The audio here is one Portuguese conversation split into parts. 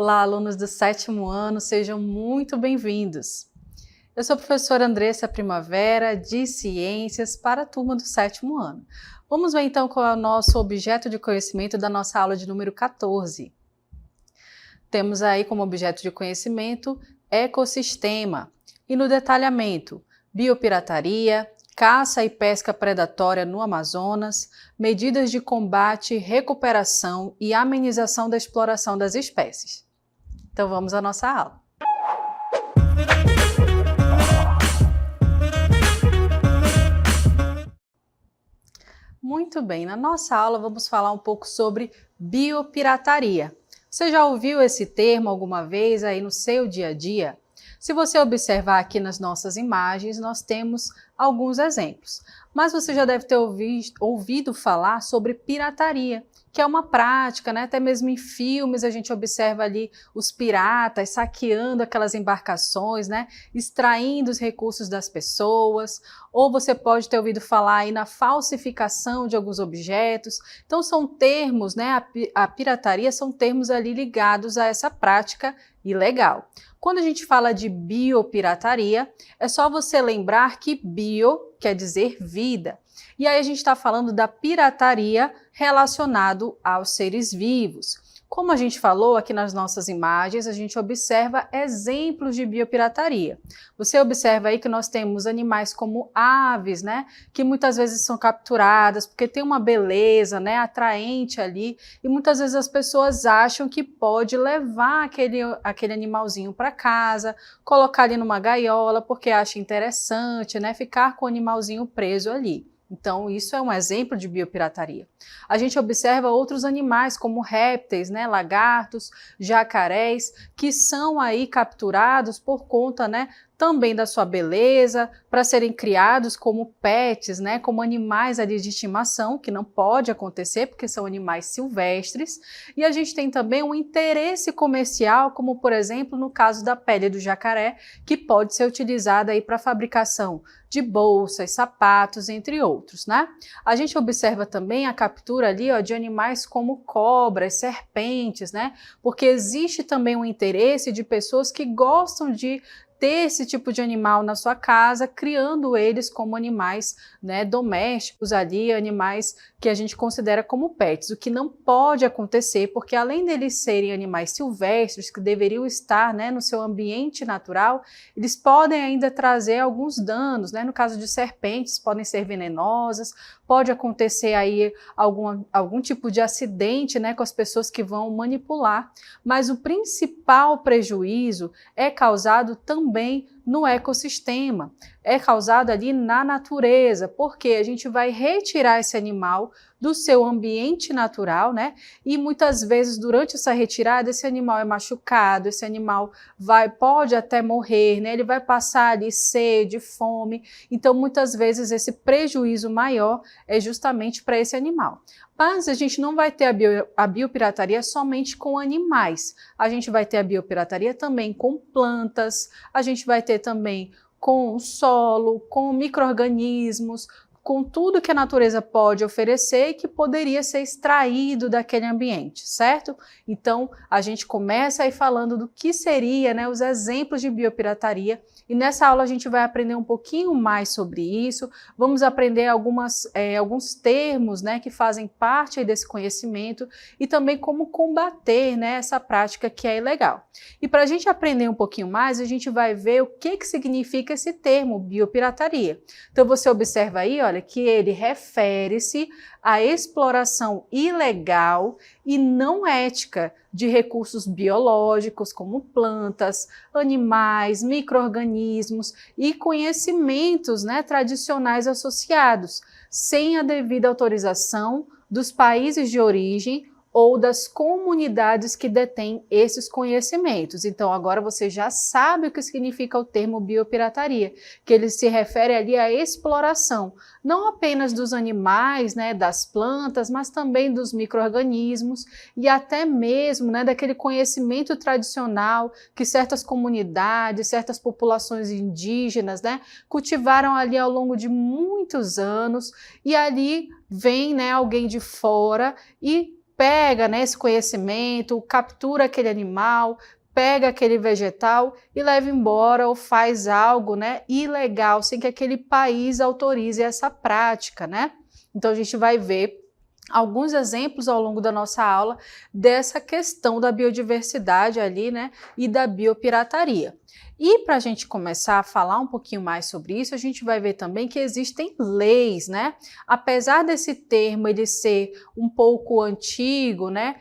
Olá, alunos do 7º ano, sejam muito bem-vindos. Eu sou a professora Andressa Primavera, de Ciências, para a turma do 7º ano. Vamos ver então qual é o nosso objeto de conhecimento da nossa aula de número 14. Temos aí como objeto de conhecimento ecossistema e no detalhamento, biopirataria, caça e pesca predatória no Amazonas, medidas de combate, recuperação e amenização da exploração das espécies. Então vamos à nossa aula. Muito bem, na nossa aula vamos falar um pouco sobre biopirataria. Você já ouviu esse termo alguma vez aí no seu dia a dia? Se você observar aqui nas nossas imagens, nós temos alguns exemplos. Mas você já deve ter ouvido falar sobre pirataria, que é uma prática, né? Até mesmo em filmes a gente observa ali os piratas saqueando aquelas embarcações, né? Extraindo os recursos das pessoas. Ou você pode ter ouvido falar aí na falsificação de alguns objetos. Então são termos, né? A pirataria são termos ali ligados a essa prática ilegal. Quando a gente fala de biopirataria, é só você lembrar que bio quer dizer vida. E aí a gente está falando da pirataria relacionado aos seres vivos. Como a gente falou aqui nas nossas imagens, a gente observa exemplos de biopirataria. Você observa aí que nós temos animais como aves, né, que muitas vezes são capturadas porque tem uma beleza, né, atraente ali, e muitas vezes as pessoas acham que pode levar aquele animalzinho para casa, colocar ali numa gaiola porque acha interessante, né, ficar com o animalzinho preso ali. Então, isso é um exemplo de biopirataria. A gente observa outros animais como répteis, né, lagartos, jacarés, que são aí capturados por conta, né, também da sua beleza, para serem criados como pets, né, como animais ali de estimação, que não pode acontecer porque são animais silvestres. E a gente tem também um interesse comercial, como por exemplo no caso da pele do jacaré, que pode ser utilizada aí para a fabricação de bolsas, sapatos, entre outros, né? A gente observa também a captura ali, ó, de animais como cobras, serpentes, né? Porque existe também um interesse de pessoas que gostam de ter esse tipo de animal na sua casa, criando eles como animais, né, domésticos ali, animais que a gente considera como pets, o que não pode acontecer, porque além deles serem animais silvestres, que deveriam estar, né, no seu ambiente natural, eles podem ainda trazer alguns danos, né, no caso de serpentes, podem ser venenosas, pode acontecer aí algum tipo de acidente, né, com as pessoas que vão manipular, mas o principal prejuízo é causado também no ecossistema, é causado ali na natureza, porque a gente vai retirar esse animal do seu ambiente natural, né? E muitas vezes durante essa retirada esse animal é machucado, esse animal pode até morrer, né? Ele vai passar ali sede, fome, então muitas vezes esse prejuízo maior é justamente para esse animal. Mas a gente não vai ter a biopirataria somente com animais, a gente vai ter a biopirataria também com plantas, a gente vai ter também com o solo, com micro-organismos, com tudo que a natureza pode oferecer e que poderia ser extraído daquele ambiente, certo? Então, a gente começa aí falando do que seria, né, os exemplos de biopirataria, e nessa aula a gente vai aprender um pouquinho mais sobre isso, vamos aprender alguns termos, né, que fazem parte aí desse conhecimento e também como combater, né, essa prática que é ilegal. E para a gente aprender um pouquinho mais, a gente vai ver o que significa esse termo biopirataria. Então você observa aí, olha, que ele refere-se à exploração ilegal e não ética de recursos biológicos como plantas, animais, micro-organismos e conhecimentos, né, tradicionais associados, sem a devida autorização dos países de origem ou das comunidades que detêm esses conhecimentos. Então agora você já sabe o que significa o termo biopirataria, que ele se refere ali à exploração, não apenas dos animais, né, das plantas, mas também dos micro-organismos e até mesmo, né, daquele conhecimento tradicional que certas comunidades, certas populações indígenas, né, cultivaram ali ao longo de muitos anos, e ali vem, né, alguém de fora e pega, né, esse conhecimento, captura aquele animal, pega aquele vegetal e leva embora ou faz algo, né, ilegal, sem que aquele país autorize essa prática, né? Então a gente vai ver alguns exemplos ao longo da nossa aula dessa questão da biodiversidade ali, né, e da biopirataria. E para a gente começar a falar um pouquinho mais sobre isso, a gente vai ver também que existem leis, né? Apesar desse termo ele ser um pouco antigo, né?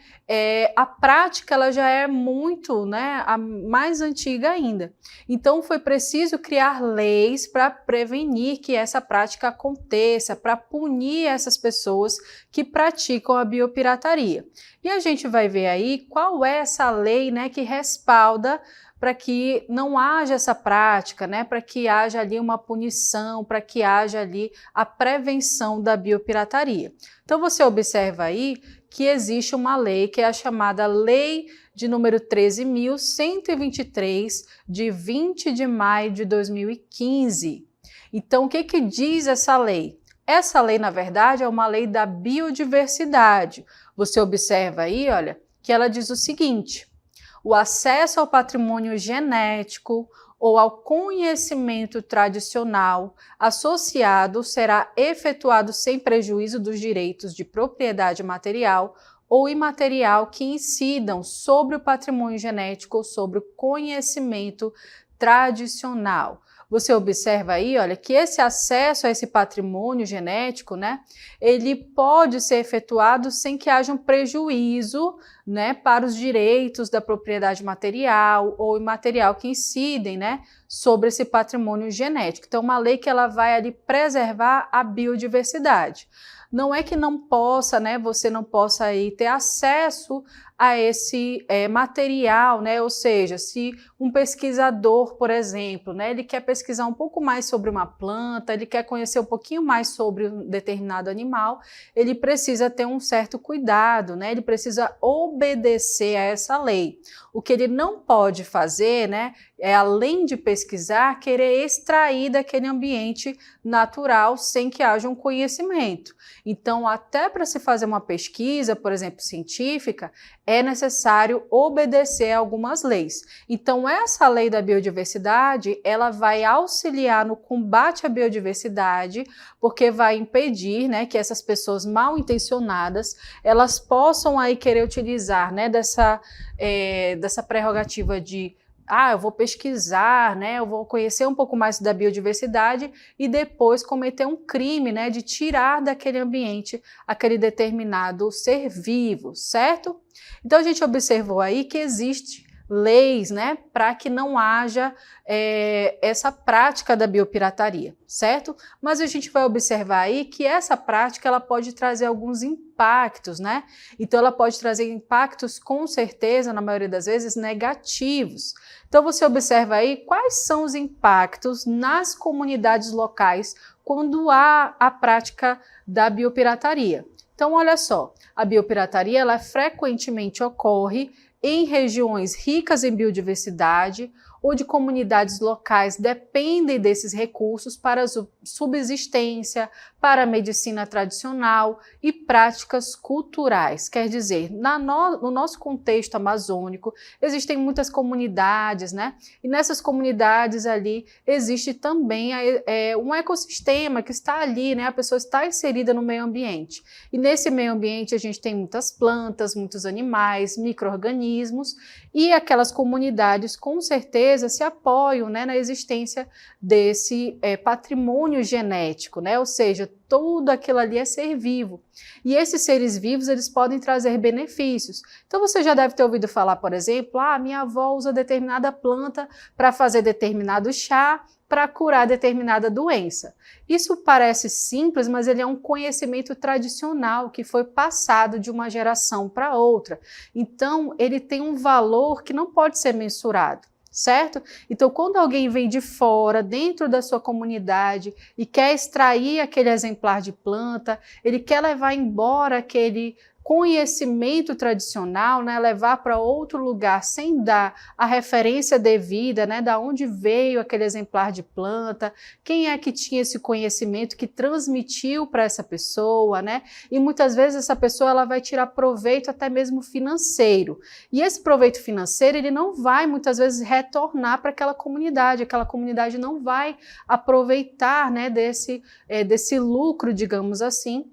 A prática ela já é muito, né? A mais antiga ainda. Então foi preciso criar leis para prevenir que essa prática aconteça, para punir essas pessoas que praticam a biopirataria. E a gente vai ver aí qual é essa lei, né, que respalda para que não haja essa prática, né, para que haja ali uma punição, para que haja ali a prevenção da biopirataria. Então você observa aí que existe uma lei que é a chamada Lei de número 13.123, de 20 de maio de 2015. Então o que que diz essa lei? Essa lei, na verdade, é uma lei da biodiversidade. Você observa aí, olha, que ela diz o seguinte: o acesso ao patrimônio genético ou ao conhecimento tradicional associado será efetuado sem prejuízo dos direitos de propriedade material ou imaterial que incidam sobre o patrimônio genético ou sobre o conhecimento tradicional. Você observa aí, olha, que esse acesso a esse patrimônio genético, né, ele pode ser efetuado sem que haja um prejuízo, né, para os direitos da propriedade material ou imaterial que incidem, né, sobre esse patrimônio genético. Então, uma lei que ela vai ali preservar a biodiversidade. Não é que não possa, né, você não possa aí ter acesso a esse material, né? Ou seja, se um pesquisador, por exemplo, né, ele quer pesquisar um pouco mais sobre uma planta, ele quer conhecer um pouquinho mais sobre um determinado animal, ele precisa ter um certo cuidado, né? Ele precisa obedecer a essa lei. O que ele não pode fazer, né, é, além de pesquisar, querer extrair daquele ambiente natural sem que haja um conhecimento. Então, até para se fazer uma pesquisa, por exemplo, científica, é necessário obedecer a algumas leis. Então, essa lei da biodiversidade, ela vai auxiliar no combate à biodiversidade, porque vai impedir, né, que essas pessoas mal intencionadas, elas possam aí querer utilizar, né, dessa prerrogativa de eu vou pesquisar, né, eu vou conhecer um pouco mais da biodiversidade e depois cometer um crime, né, de tirar daquele ambiente aquele determinado ser vivo, certo? Então a gente observou aí que existe leis, né, para que não haja essa prática da biopirataria, certo? Mas a gente vai observar aí que essa prática ela pode trazer alguns impactos, né? Então ela pode trazer impactos com certeza, na maioria das vezes, negativos. Então você observa aí quais são os impactos nas comunidades locais quando há a prática da biopirataria. Então olha só, a biopirataria ela frequentemente ocorre em regiões ricas em biodiversidade ou de comunidades locais dependem desses recursos para a subsistência, para a medicina tradicional e práticas culturais. Quer dizer, no nosso contexto amazônico, existem muitas comunidades, né? E nessas comunidades ali existe também um ecossistema que está ali, né? A pessoa está inserida no meio ambiente. E nesse meio ambiente a gente tem muitas plantas, muitos animais, micro-organismos e aquelas comunidades com certeza se apoiam, né, na existência desse patrimônio genético, né? Ou seja, tudo aquilo ali é ser vivo. E esses seres vivos, eles podem trazer benefícios. Então você já deve ter ouvido falar, por exemplo, minha avó usa determinada planta para fazer determinado chá, para curar determinada doença. Isso parece simples, mas ele é um conhecimento tradicional que foi passado de uma geração para outra. Então, ele tem um valor que não pode ser mensurado. Certo? Então, quando alguém vem de fora, dentro da sua comunidade e quer extrair aquele exemplar de planta, ele quer levar embora aquele conhecimento tradicional, né, levar para outro lugar sem dar a referência devida, né, da onde veio aquele exemplar de planta, quem é que tinha esse conhecimento que transmitiu para essa pessoa, né? E muitas vezes essa pessoa ela vai tirar proveito até mesmo financeiro. E esse proveito financeiro ele não vai muitas vezes retornar para aquela comunidade não vai aproveitar, né, desse lucro, digamos assim.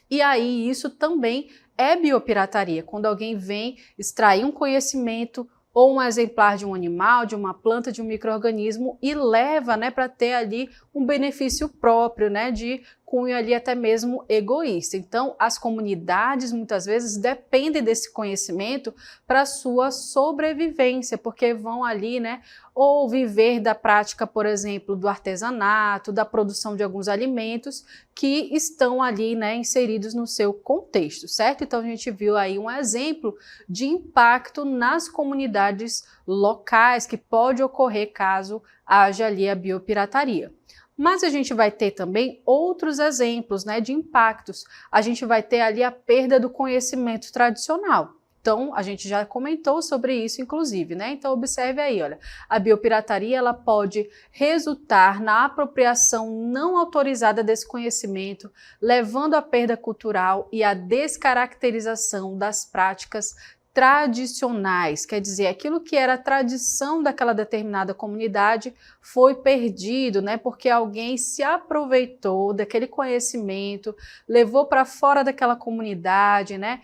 E aí isso também é biopirataria, quando alguém vem extrair um conhecimento ou um exemplar de um animal, de uma planta, de um micro-organismo e leva, né, para ter ali um benefício próprio, né, de cunho ali até mesmo egoísta. Então, as comunidades muitas vezes dependem desse conhecimento para sua sobrevivência, porque vão ali, né, ou viver da prática, por exemplo, do artesanato, da produção de alguns alimentos que estão ali, né, inseridos no seu contexto, certo? Então, a gente viu aí um exemplo de impacto nas comunidades locais que pode ocorrer caso haja ali a biopirataria. Mas a gente vai ter também outros exemplos, né, de impactos. A gente vai ter ali a perda do conhecimento tradicional. Então, a gente já comentou sobre isso, inclusive, né? Então, observe aí, olha, a biopirataria ela pode resultar na apropriação não autorizada desse conhecimento, levando à perda cultural e à descaracterização das práticas tradicionais, quer dizer, aquilo que era a tradição daquela determinada comunidade foi perdido, né? Porque alguém se aproveitou daquele conhecimento, levou para fora daquela comunidade, né?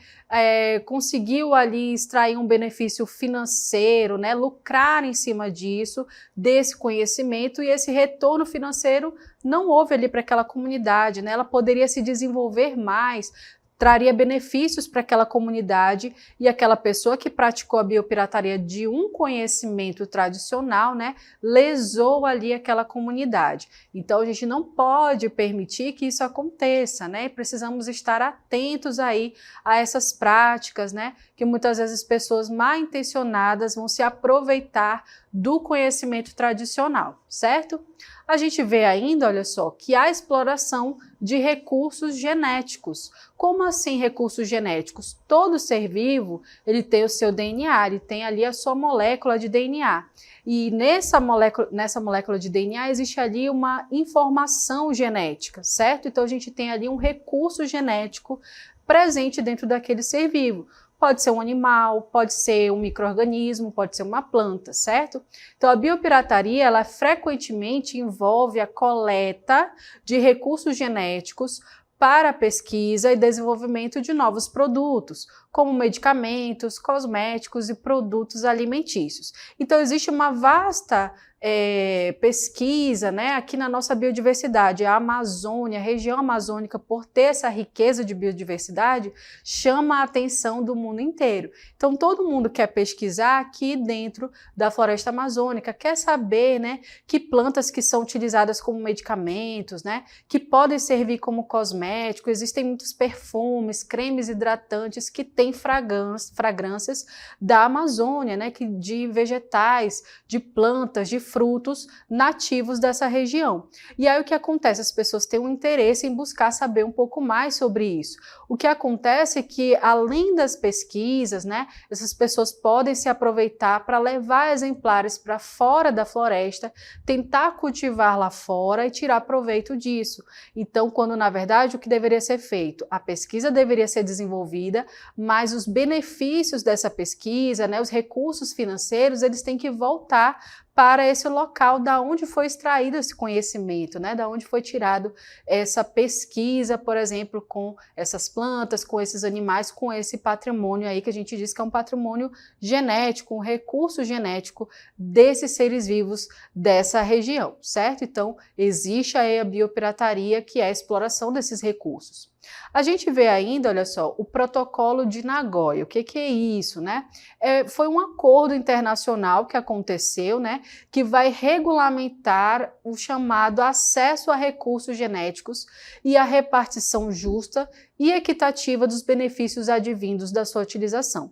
Conseguiu ali extrair um benefício financeiro, né? Lucrar em cima disso, desse conhecimento, e esse retorno financeiro não houve ali para aquela comunidade, né? Ela poderia se desenvolver mais, traria benefícios para aquela comunidade e aquela pessoa que praticou a biopirataria de um conhecimento tradicional, né, lesou ali aquela comunidade. Então a gente não pode permitir que isso aconteça, né? Precisamos estar atentos aí a essas práticas, né, que muitas vezes pessoas mal intencionadas vão se aproveitar do conhecimento tradicional, certo? A gente vê ainda, olha só, que há exploração de recursos genéticos. Como assim recursos genéticos? Todo ser vivo, ele tem o seu DNA, ele tem ali a sua molécula de DNA. E nessa molécula de DNA existe ali uma informação genética, certo? Então a gente tem ali um recurso genético presente dentro daquele ser vivo. Pode ser um animal, pode ser um micro-organismo, pode ser uma planta, certo? Então a biopirataria, ela frequentemente envolve a coleta de recursos genéticos para a pesquisa e desenvolvimento de novos produtos, como medicamentos, cosméticos e produtos alimentícios. Então existe uma vasta pesquisa, né, aqui na nossa biodiversidade. A Amazônia, a região amazônica, por ter essa riqueza de biodiversidade, chama a atenção do mundo inteiro. Então todo mundo quer pesquisar aqui dentro da floresta amazônica, quer saber, né, que plantas que são utilizadas como medicamentos, né, que podem servir como cosméticos. Existem muitos perfumes, cremes hidratantes que têm fragrâncias da Amazônia, né, de vegetais, de plantas, de frutos nativos dessa região. E aí o que acontece? As pessoas têm um interesse em buscar saber um pouco mais sobre isso. O que acontece é que, além das pesquisas, né, essas pessoas podem se aproveitar para levar exemplares para fora da floresta, tentar cultivar lá fora e tirar proveito disso. Então, quando na verdade o que deveria ser feito? A pesquisa deveria ser desenvolvida, mas os benefícios dessa pesquisa, né, os recursos financeiros, eles têm que voltar para esse local da onde foi extraído esse conhecimento, né? Da onde foi tirado essa pesquisa, por exemplo, com essas plantas, com esses animais, com esse patrimônio aí que a gente diz que é um patrimônio genético, um recurso genético desses seres vivos dessa região, certo? Então, existe aí a biopirataria, que é a exploração desses recursos. A gente vê ainda, olha só, o Protocolo de Nagoya. O que é isso, né? Foi um acordo internacional que aconteceu, né, que vai regulamentar o chamado acesso a recursos genéticos e a repartição justa e equitativa dos benefícios advindos da sua utilização.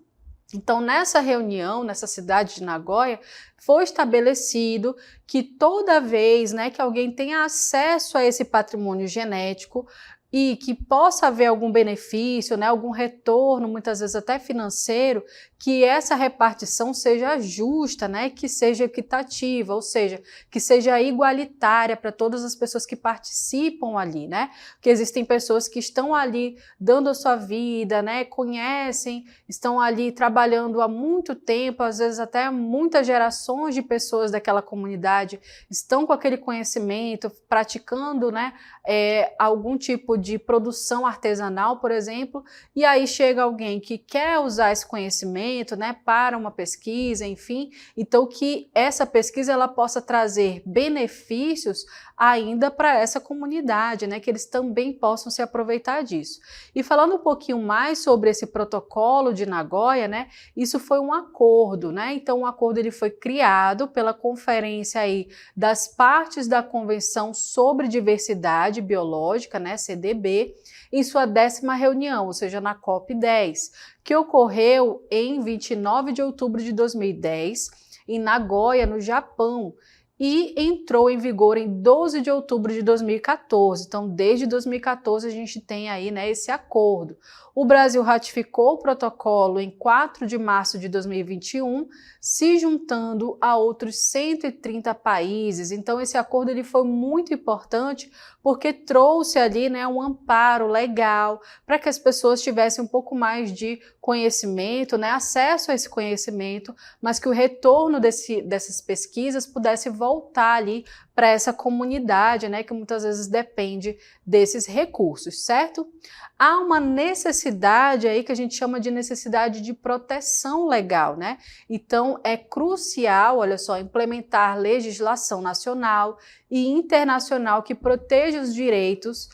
Então, nessa reunião, nessa cidade de Nagoya, foi estabelecido que toda vez, né, que alguém tenha acesso a esse patrimônio genético, e que possa haver algum benefício, né, algum retorno, muitas vezes até financeiro, que essa repartição seja justa, né, que seja equitativa, ou seja, que seja igualitária para todas as pessoas que participam ali, né? Porque existem pessoas que estão ali dando a sua vida, né, conhecem, estão ali trabalhando há muito tempo, às vezes até muitas gerações de pessoas daquela comunidade estão com aquele conhecimento, praticando, né, algum tipo de produção artesanal, por exemplo, e aí chega alguém que quer usar esse conhecimento, né, para uma pesquisa, enfim, então que essa pesquisa ela possa trazer benefícios ainda para essa comunidade, né, que eles também possam se aproveitar disso. E falando um pouquinho mais sobre esse protocolo de Nagoya, né, isso foi um acordo, né, então o acordo ele foi criado pela conferência aí das partes da Convenção sobre Diversidade Biológica, né, CDB, em sua 10ª reunião, ou seja, na COP10, que ocorreu em 29 de outubro de 2010, em Nagoya, no Japão, e entrou em vigor em 12 de outubro de 2014. Então, desde 2014 a gente tem aí, né, esse acordo. O Brasil ratificou o protocolo em 4 de março de 2021, se juntando a outros 130 países. Então, esse acordo ele foi muito importante porque trouxe ali, né, um amparo legal para que as pessoas tivessem um pouco mais de conhecimento, né, acesso a esse conhecimento, mas que o retorno dessas pesquisas pudesse voltar ali para essa comunidade, né, que muitas vezes depende desses recursos, certo? Há uma necessidade aí que a gente chama de necessidade de proteção legal, né? Então é crucial, olha só, implementar legislação nacional e internacional que proteja os direitos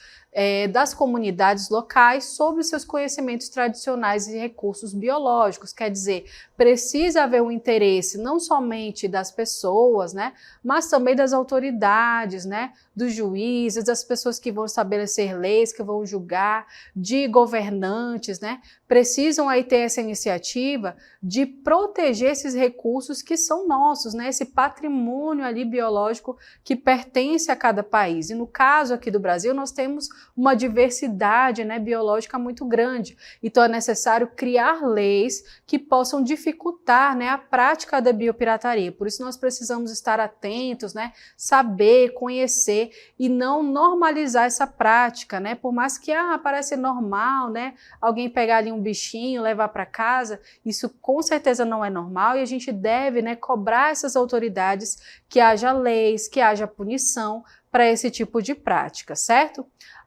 das comunidades locais sobre seus conhecimentos tradicionais e recursos biológicos. Quer dizer, precisa haver um interesse não somente das pessoas, né, mas também das autoridades, né, dos juízes, das pessoas que vão estabelecer leis, que vão julgar, de governantes, né, precisam aí ter essa iniciativa de proteger esses recursos que são nossos, né, esse patrimônio ali biológico que pertence a cada país. E no caso aqui do Brasil, nós temos uma diversidade, né, biológica muito grande. Então é necessário criar leis que possam dificultar, né, a prática da biopirataria. Por isso nós precisamos estar atentos, né, saber, conhecer e não normalizar essa prática, né? Por mais que parece normal, né, alguém pegar ali um bichinho, levar para casa, isso com certeza não é normal e a gente deve, né, cobrar essas autoridades que haja leis, que haja punição para esse tipo de prática, certo?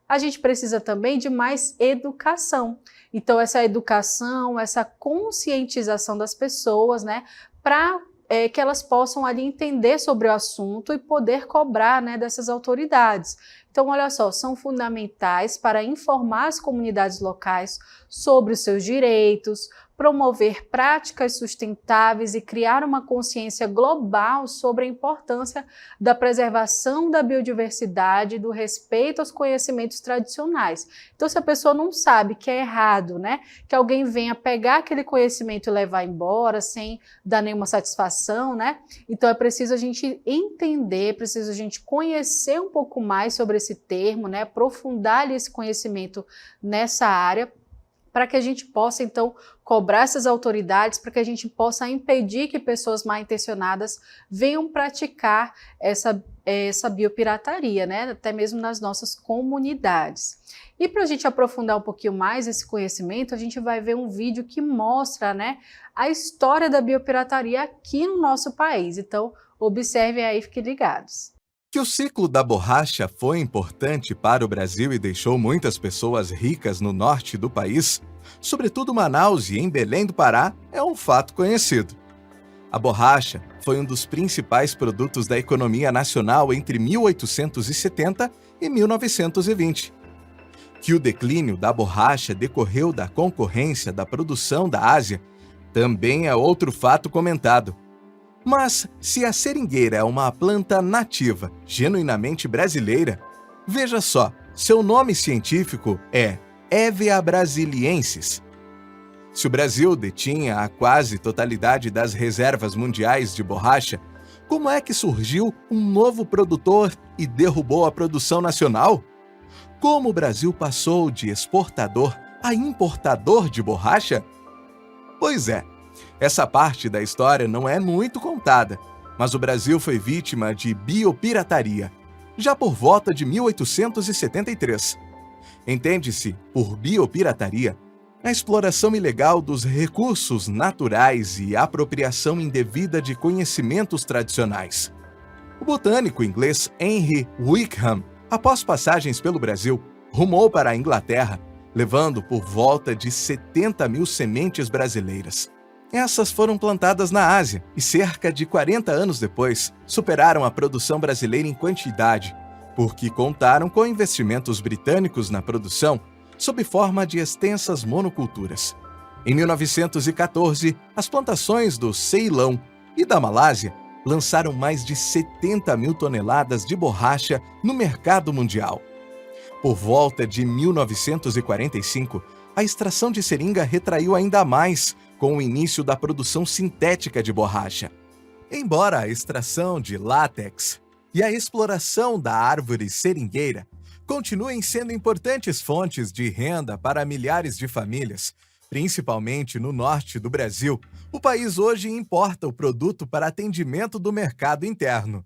A gente precisa também de mais educação. Então, essa educação, essa conscientização das pessoas, né, para que elas possam ali entender sobre o assunto e poder cobrar, né, dessas autoridades. Então, olha só, são fundamentais para informar as comunidades locais sobre os seus direitos, promover práticas sustentáveis e criar uma consciência global sobre a importância da preservação da biodiversidade e do respeito aos conhecimentos tradicionais. Então, se a pessoa não sabe que é errado, né, que alguém venha pegar aquele conhecimento e levar embora sem dar nenhuma satisfação, né, então é preciso a gente entender, preciso a gente conhecer um pouco mais sobre esse termo, né, aprofundar esse conhecimento nessa área, para que a gente possa, então, cobrar essas autoridades, para que a gente possa impedir que pessoas mal intencionadas venham praticar essa biopirataria, né? Até mesmo nas nossas comunidades. E para a gente aprofundar um pouquinho mais esse conhecimento, a gente vai ver um vídeo que mostra, né, a história da biopirataria aqui no nosso país. Então, observem aí, fiquem ligados. Que o ciclo da borracha foi importante para o Brasil e deixou muitas pessoas ricas no norte do país, sobretudo Manaus e em Belém do Pará, é um fato conhecido. A borracha foi um dos principais produtos da economia nacional entre 1870 e 1920. Que o declínio da borracha decorreu da concorrência da produção da Ásia também é outro fato comentado. Mas, se a seringueira é uma planta nativa, genuinamente brasileira, veja só, seu nome científico é Hevea brasiliensis. Se o Brasil detinha a quase totalidade das reservas mundiais de borracha, como é que surgiu um novo produtor e derrubou a produção nacional? Como o Brasil passou de exportador a importador de borracha? Pois é, essa parte da história não é muito contada, mas o Brasil foi vítima de biopirataria, já por volta de 1873. Entende-se por biopirataria a exploração ilegal dos recursos naturais e a apropriação indevida de conhecimentos tradicionais. O botânico inglês Henry Wickham, após passagens pelo Brasil, rumou para a Inglaterra, levando por volta de 70 mil sementes brasileiras. Essas foram plantadas na Ásia e, cerca de 40 anos depois, superaram a produção brasileira em quantidade, porque contaram com investimentos britânicos na produção, sob forma de extensas monoculturas. Em 1914, as plantações do Ceilão e da Malásia lançaram mais de 70 mil toneladas de borracha no mercado mundial. Por volta de 1945, a extração de seringa retraiu ainda mais com o início da produção sintética de borracha. Embora a extração de látex e a exploração da árvore seringueira continuem sendo importantes fontes de renda para milhares de famílias, principalmente no norte do Brasil, o país hoje importa o produto para atendimento do mercado interno.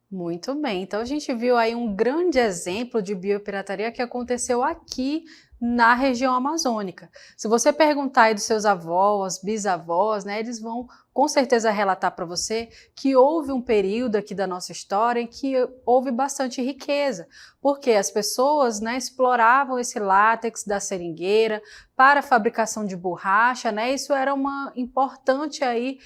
Muito bem, então a gente viu aí um grande exemplo de biopirataria que aconteceu aqui na região amazônica. Se você perguntar aí dos seus avós, bisavós, né, eles vão com certeza relatar para você que houve um período aqui da nossa história em que houve bastante riqueza, porque as pessoas, né, exploravam esse látex da seringueira para a fabricação de borracha, né? Isso era uma importante aí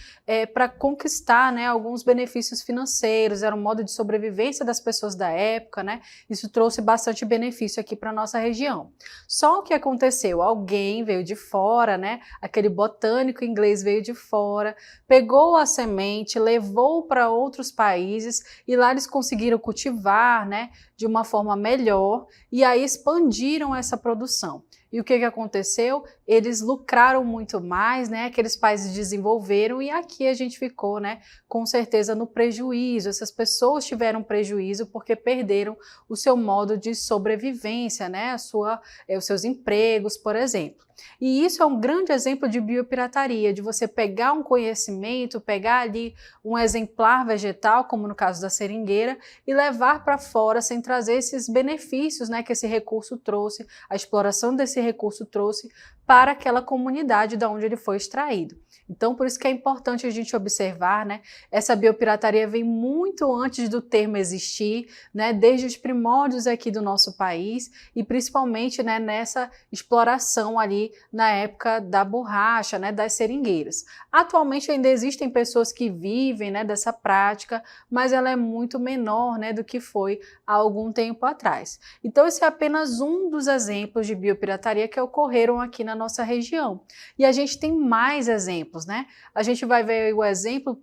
para conquistar, né, alguns benefícios financeiros, era um modo de sobrevivência das pessoas da época, né? Isso trouxe bastante benefício aqui para nossa região. Só o que aconteceu? Alguém veio de fora, né? Aquele botânico inglês veio de fora, pegou a semente, levou para outros países e lá eles conseguiram cultivar, né, de uma forma melhor e aí expandiram essa produção. E o que aconteceu? Eles lucraram muito mais, né? Aqueles países desenvolveram e aqui a gente ficou, né, com certeza no prejuízo. Essas pessoas tiveram prejuízo porque perderam o seu modo de sobrevivência, né? Os seus empregos, por exemplo. E isso é um grande exemplo de biopirataria, de você pegar um conhecimento, pegar ali um exemplar vegetal, como no caso da seringueira, e levar para fora sem trazer esses benefícios, né, que esse recurso trouxe, a exploração desse recurso trouxe para aquela comunidade de onde ele foi extraído. Então, por isso que é importante a gente observar, né? Essa biopirataria vem muito antes do termo existir, né? Desde os primórdios aqui do nosso país e principalmente, né, nessa exploração ali na época da borracha, né, das seringueiras. Atualmente ainda existem pessoas que vivem, né, dessa prática, mas ela é muito menor, né, do que foi há algum tempo atrás. Então, esse é apenas um dos exemplos de biopirataria que ocorreram aqui na nossa região. E a gente tem mais exemplos, né? A gente vai ver o exemplo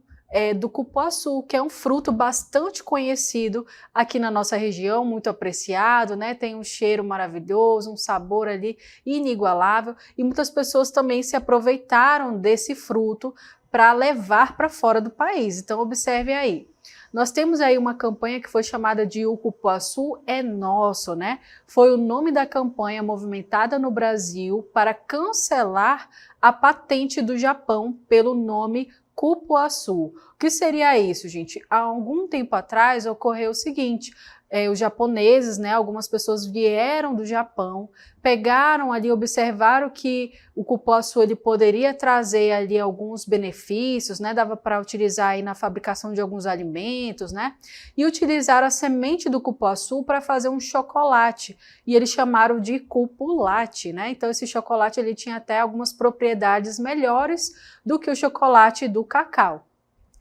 do cupuaçu, que é um fruto bastante conhecido aqui na nossa região, muito apreciado, né? Tem um cheiro maravilhoso, um sabor ali inigualável e muitas pessoas também se aproveitaram desse fruto para levar para fora do país. Então observe aí. Nós temos aí uma campanha que foi chamada de O Cupuaçu é Nosso, né? Foi o nome da campanha movimentada no Brasil para cancelar a patente do Japão pelo nome cupuaçu. O que seria isso, gente? Há algum tempo atrás ocorreu o seguinte, os japoneses, né, algumas pessoas vieram do Japão, pegaram ali, observaram que o cupuaçu ele poderia trazer ali alguns benefícios, né, dava para utilizar aí na fabricação de alguns alimentos, né, e utilizaram a semente do cupuaçu para fazer um chocolate, e eles chamaram de cupulate, né, então esse chocolate ele tinha até algumas propriedades melhores do que o chocolate do cacau.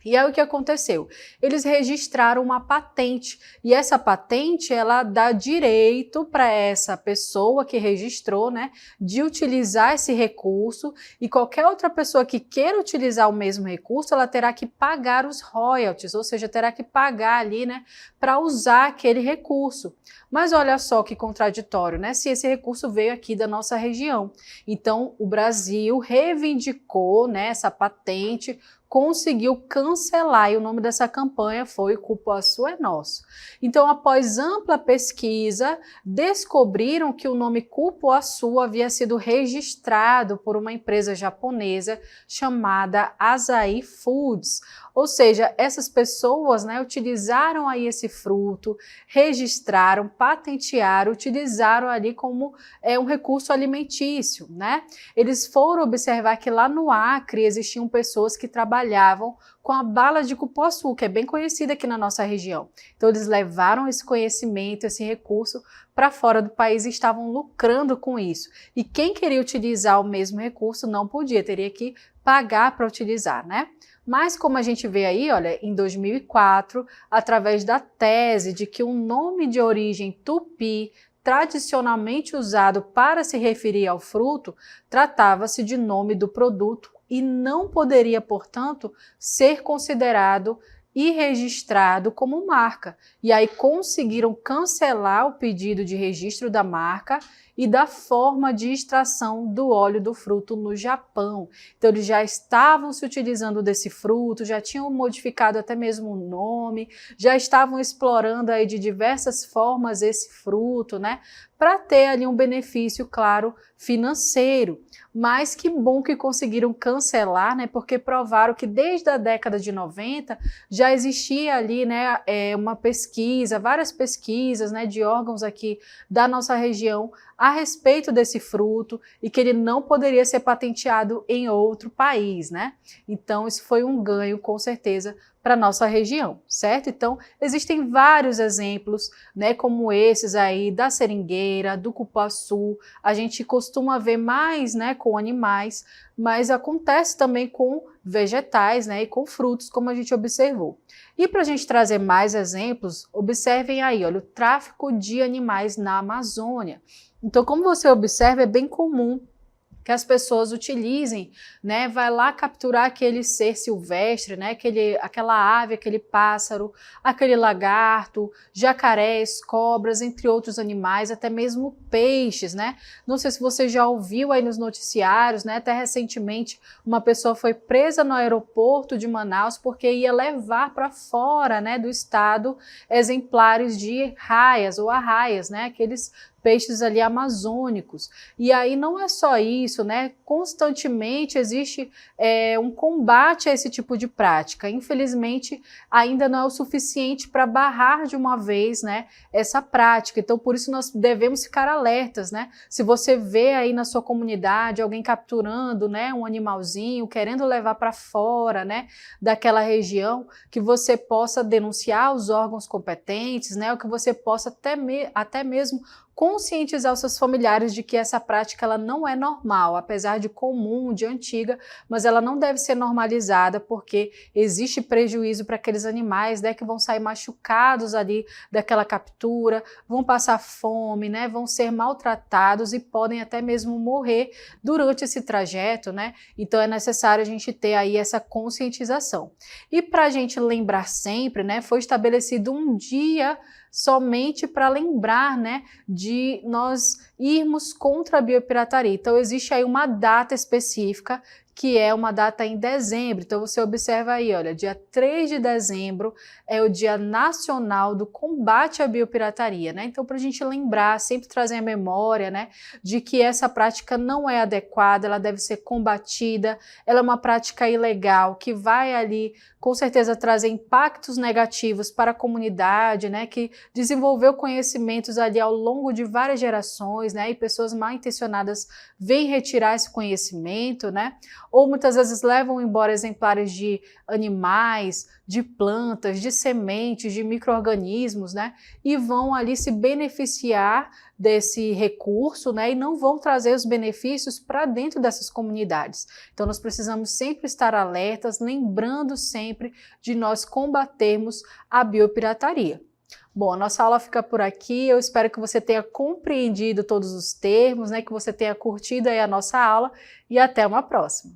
E aí o que aconteceu? Eles registraram uma patente e essa patente ela dá direito para essa pessoa que registrou, né, de utilizar esse recurso e qualquer outra pessoa que queira utilizar o mesmo recurso, ela terá que pagar os royalties, ou seja, terá que pagar ali, né, para usar aquele recurso. Mas olha só que contraditório, né, se esse recurso veio aqui da nossa região. Então o Brasil reivindicou, né, essa patente conseguiu cancelar, e o nome dessa campanha foi Cupuaçu é Nosso. Então, após ampla pesquisa, descobriram que o nome Cupuaçu havia sido registrado por uma empresa japonesa chamada Asahi Foods. Ou seja, essas pessoas, né, utilizaram aí esse fruto, registraram, patentearam, utilizaram ali como um recurso alimentício, né? Eles foram observar que lá no Acre existiam pessoas que trabalhavam com a bala de cupuaçu, que é bem conhecida aqui na nossa região. Então eles levaram esse conhecimento, esse recurso para fora do país e estavam lucrando com isso. E quem queria utilizar o mesmo recurso não podia, teria que pagar para utilizar, né? Mas como a gente vê aí, olha, em 2004, através da tese de que um nome de origem tupi tradicionalmente usado para se referir ao fruto, tratava-se de nome do produto e não poderia, portanto, ser considerado e registrado como marca. E aí conseguiram cancelar o pedido de registro da marca e da forma de extração do óleo do fruto no Japão. Então eles já estavam se utilizando desse fruto, já tinham modificado até mesmo o nome, já estavam explorando aí de diversas formas esse fruto, né? Para ter ali um benefício, claro, financeiro. Mas que bom que conseguiram cancelar, né? Porque provaram que desde a década de 90 já existia ali, né, uma pesquisa, várias pesquisas, né, de órgãos aqui da nossa região a respeito desse fruto e que ele não poderia ser patenteado em outro país, né? Então isso foi um ganho, com certeza, para a nossa região, certo? Então, existem vários exemplos, né, como esses aí da seringueira, do cupuaçu. A gente costuma ver mais, né, com animais, mas acontece também com vegetais, né, e com frutos, como a gente observou. E para a gente trazer mais exemplos, observem aí, olha, o tráfico de animais na Amazônia. Então, como você observa, é bem comum que as pessoas utilizem, né, vai lá capturar aquele ser silvestre, né, aquela ave, aquele pássaro, aquele lagarto, jacarés, cobras, entre outros animais, até mesmo peixes, né? Não sei se você já ouviu aí nos noticiários, né, até recentemente uma pessoa foi presa no aeroporto de Manaus porque ia levar para fora, né, do estado exemplares de raias ou arraias, né, aqueles peixes ali amazônicos. E aí não é só isso, né? Constantemente existe um combate a esse tipo de prática. Infelizmente, ainda não é o suficiente para barrar de uma vez, né, essa prática. Então, por isso nós devemos ficar alertas, né? Se você vê aí na sua comunidade alguém capturando, né, um animalzinho, querendo levar para fora, né, daquela região, que você possa denunciar os órgãos competentes, né, ou que você possa até mesmo conscientizar os seus familiares de que essa prática ela não é normal, apesar de comum, de antiga, mas ela não deve ser normalizada porque existe prejuízo para aqueles animais, né, que vão sair machucados ali daquela captura, vão passar fome, né, vão ser maltratados e podem até mesmo morrer durante esse trajeto, né? Então é necessário a gente ter aí essa conscientização. E para a gente lembrar sempre, né, foi estabelecido um dia somente para lembrar, né, de nós irmos contra a biopirataria. Então existe aí uma data específica, que é uma data em dezembro. Então você observa aí, olha, dia 3 de dezembro é o Dia Nacional do Combate à Biopirataria, né? Então para a gente lembrar, sempre trazer a memória, né, de que essa prática não é adequada, ela deve ser combatida, ela é uma prática ilegal que vai ali com certeza trazer impactos negativos para a comunidade, né, que desenvolveu conhecimentos ali ao longo de várias gerações, né, e pessoas mal intencionadas vêm retirar esse conhecimento, né, ou muitas vezes levam embora exemplares de animais, de plantas, de sementes, de micro-organismos, né, e vão ali se beneficiar desse recurso, né, e não vão trazer os benefícios para dentro dessas comunidades. Então nós precisamos sempre estar alertas, lembrando sempre de nós combatermos a biopirataria. Bom, a nossa aula fica por aqui, eu espero que você tenha compreendido todos os termos, né, que você tenha curtido aí a nossa aula e até uma próxima.